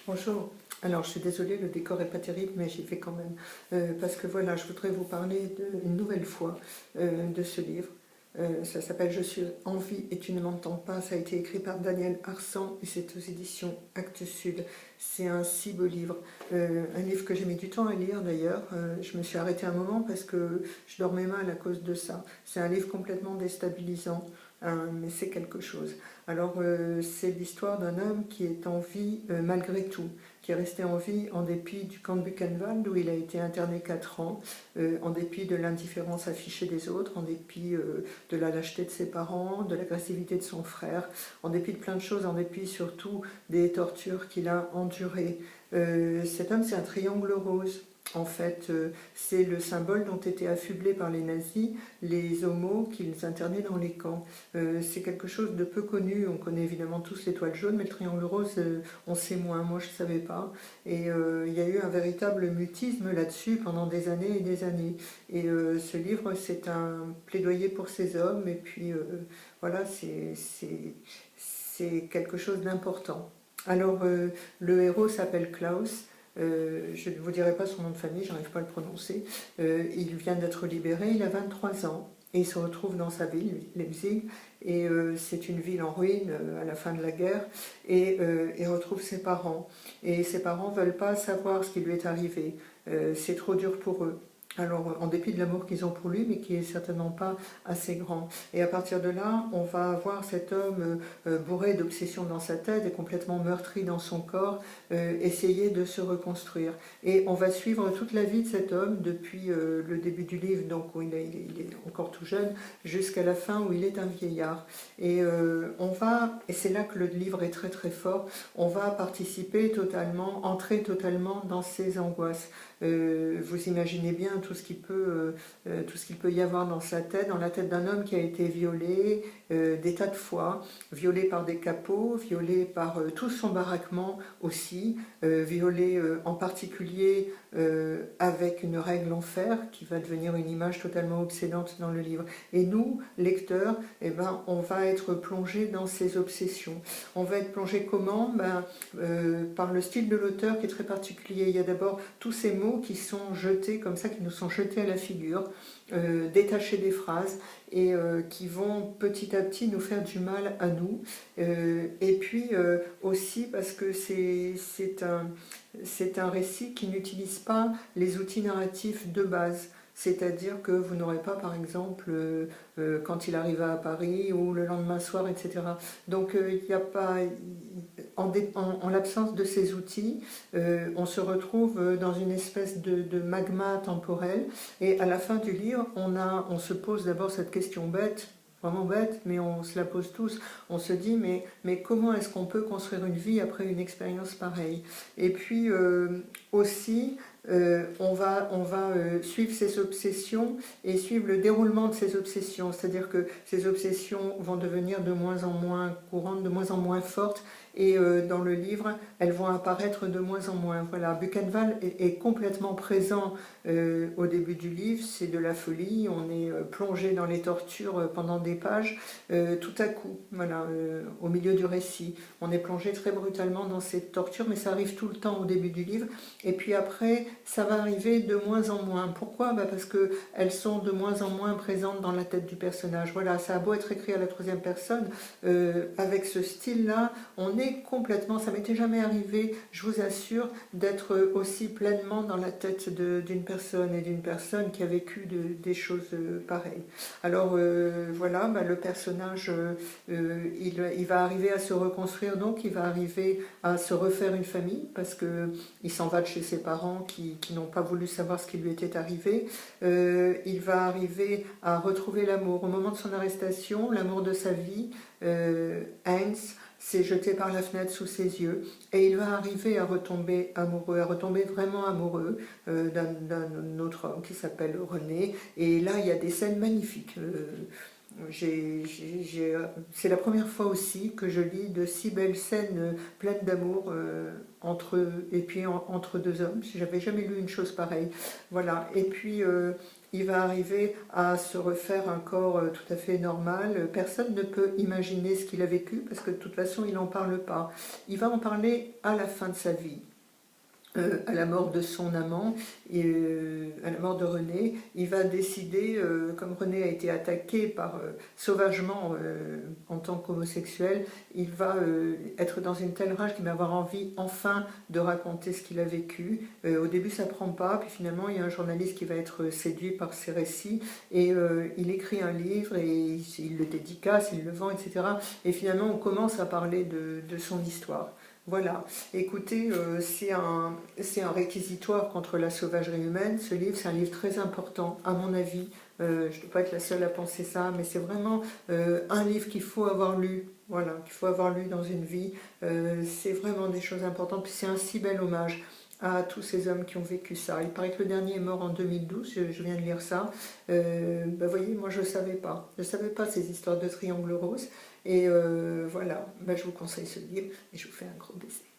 Bonjour. Alors, je suis désolée, le décor n'est pas terrible, mais j'y vais quand même. Parce que voilà, je voudrais vous parler une nouvelle fois de ce livre. Ça s'appelle Je suis en vie et tu ne m'entends pas. Ça a été écrit par Daniel Arsan et c'est aux éditions Actes Sud. C'est un si beau livre. Un livre que j'ai mis du temps à lire d'ailleurs. Je me suis arrêtée un moment parce que je dormais mal à cause de ça. C'est un livre complètement déstabilisant, hein, mais c'est quelque chose. Alors, c'est l'histoire d'un homme qui est en vie malgré tout, qui est resté en vie en dépit du camp de Buchenwald où il a été interné 4 ans, en dépit de l'indifférence affichée des autres, en dépit de la lâcheté de ses parents, de l'agressivité de son frère, en dépit de plein de choses, en dépit surtout des tortures qu'il a endurées. Cet homme, c'est un triangle rose. En fait, c'est le symbole dont étaient affublés par les nazis les homos qu'ils internaient dans les camps. C'est quelque chose de peu connu. On connaît évidemment tous l'étoile jaune, mais le triangle rose, on sait moins. Moi, je ne savais pas. Et il y a eu un véritable mutisme là-dessus pendant des années et des années. Et ce livre, c'est un plaidoyer pour ces hommes. Et puis, voilà, c'est quelque chose d'important. Alors, le héros s'appelle Klaus. Je ne vous dirai pas son nom de famille, j'arrive pas à le prononcer. Il vient d'être libéré, il a 23 ans et il se retrouve dans sa ville, Leipzig, et c'est une ville en ruine à la fin de la guerre, et il retrouve ses parents. Et ses parents ne veulent pas savoir ce qui lui est arrivé, c'est trop dur pour eux. Alors, en dépit de l'amour qu'ils ont pour lui, mais qui est certainement pas assez grand. Et à partir de là, on va voir cet homme bourré d'obsessions dans sa tête et complètement meurtri dans son corps, essayer de se reconstruire. Et on va suivre toute la vie de cet homme depuis le début du livre, donc où il est encore tout jeune, jusqu'à la fin où il est un vieillard. Et et c'est là que le livre est très très fort, on va participer totalement, entrer totalement dans ses angoisses. Vous imaginez bien tout ce qu'il peut y avoir dans sa tête, dans la tête d'un homme qui a été violé des tas de fois, violé par des capots, violé par tout son baraquement aussi, violé en particulier avec une règle en fer qui va devenir une image totalement obsédante dans le livre. Et nous, lecteurs, eh ben, on va être plongé dans ces obsessions. On va être plongé comment? Par le style de l'auteur qui est très particulier. Il y a d'abord tous ces mots qui sont jetés comme ça, qui nous sont jetés à la figure, détachés des phrases et qui vont petit à petit nous faire du mal à nous. Et puis aussi parce que c'est un récit qui n'utilise pas les outils narratifs de base. C'est-à-dire que vous n'aurez pas, par exemple, quand il arriva à Paris ou le lendemain soir, etc. Donc, il n'y a pas, en l'absence de ces outils, on se retrouve dans une espèce de magma temporel. Et à la fin du livre, on se pose d'abord cette question bête, vraiment bête, mais on se la pose tous. On se dit, mais comment est-ce qu'on peut construire une vie après une expérience pareille? Et puis aussi, on va suivre ces obsessions et suivre le déroulement de ces obsessions. C'est-à-dire que ces obsessions vont devenir de moins en moins courantes, de moins en moins fortes. Et dans le livre, elles vont apparaître de moins en moins. Voilà, Buchenwald est complètement présent au début du livre, c'est de la folie, on est plongé dans les tortures pendant des pages, tout à coup, voilà, au milieu du récit. On est plongé très brutalement dans ces tortures, mais ça arrive tout le temps au début du livre, et puis après, ça va arriver de moins en moins. Pourquoi? Parce qu'elles sont de moins en moins présentes dans la tête du personnage. Voilà, ça a beau être écrit à la troisième personne, avec ce style-là, on est complètement, ça m'était jamais arrivé, je vous assure, d'être aussi pleinement dans la tête d'une personne et d'une personne qui a vécu des choses pareilles. Alors voilà, le personnage, il va arriver à se reconstruire, donc il va arriver à se refaire une famille parce qu'il s'en va de chez ses parents qui n'ont pas voulu savoir ce qui lui était arrivé. Il va arriver à retrouver l'amour. Au moment de son arrestation, l'amour de sa vie, Heinz, s'est jeté par la fenêtre sous ses yeux et il va arriver à retomber amoureux, à retomber vraiment amoureux d'un autre homme qui s'appelle René. Et là, il y a des scènes magnifiques. C'est la première fois aussi que je lis de si belles scènes pleines d'amour entre deux hommes. J'avais jamais lu une chose pareille. Voilà. Et puis il va arriver à se refaire un corps tout à fait normal. Personne ne peut imaginer ce qu'il a vécu parce que de toute façon il n'en parle pas. Il va en parler à la fin de sa vie. À la mort de son amant, à la mort de René, il va décider, comme René a été attaqué sauvagement en tant qu'homosexuel, il va être dans une telle rage qu'il va avoir envie enfin de raconter ce qu'il a vécu. Au début ça ne prend pas, puis finalement il y a un journaliste qui va être séduit par ses récits et il écrit un livre et il le dédicace, il le vend, etc. Et finalement on commence à parler de son histoire. Voilà, écoutez, c'est un réquisitoire contre la sauvagerie humaine. Ce livre, c'est un livre très important, à mon avis. Je ne dois pas être la seule à penser ça, mais c'est vraiment un livre qu'il faut avoir lu. Voilà, qu'il faut avoir lu dans une vie. C'est vraiment des choses importantes. Puis c'est un si bel hommage à tous ces hommes qui ont vécu ça. Il paraît que le dernier est mort en 2012, je viens de lire ça. Vous voyez, moi je ne savais pas. Je ne savais pas ces histoires de triangle rose. Et voilà, je vous conseille ce livre et je vous fais un gros baiser.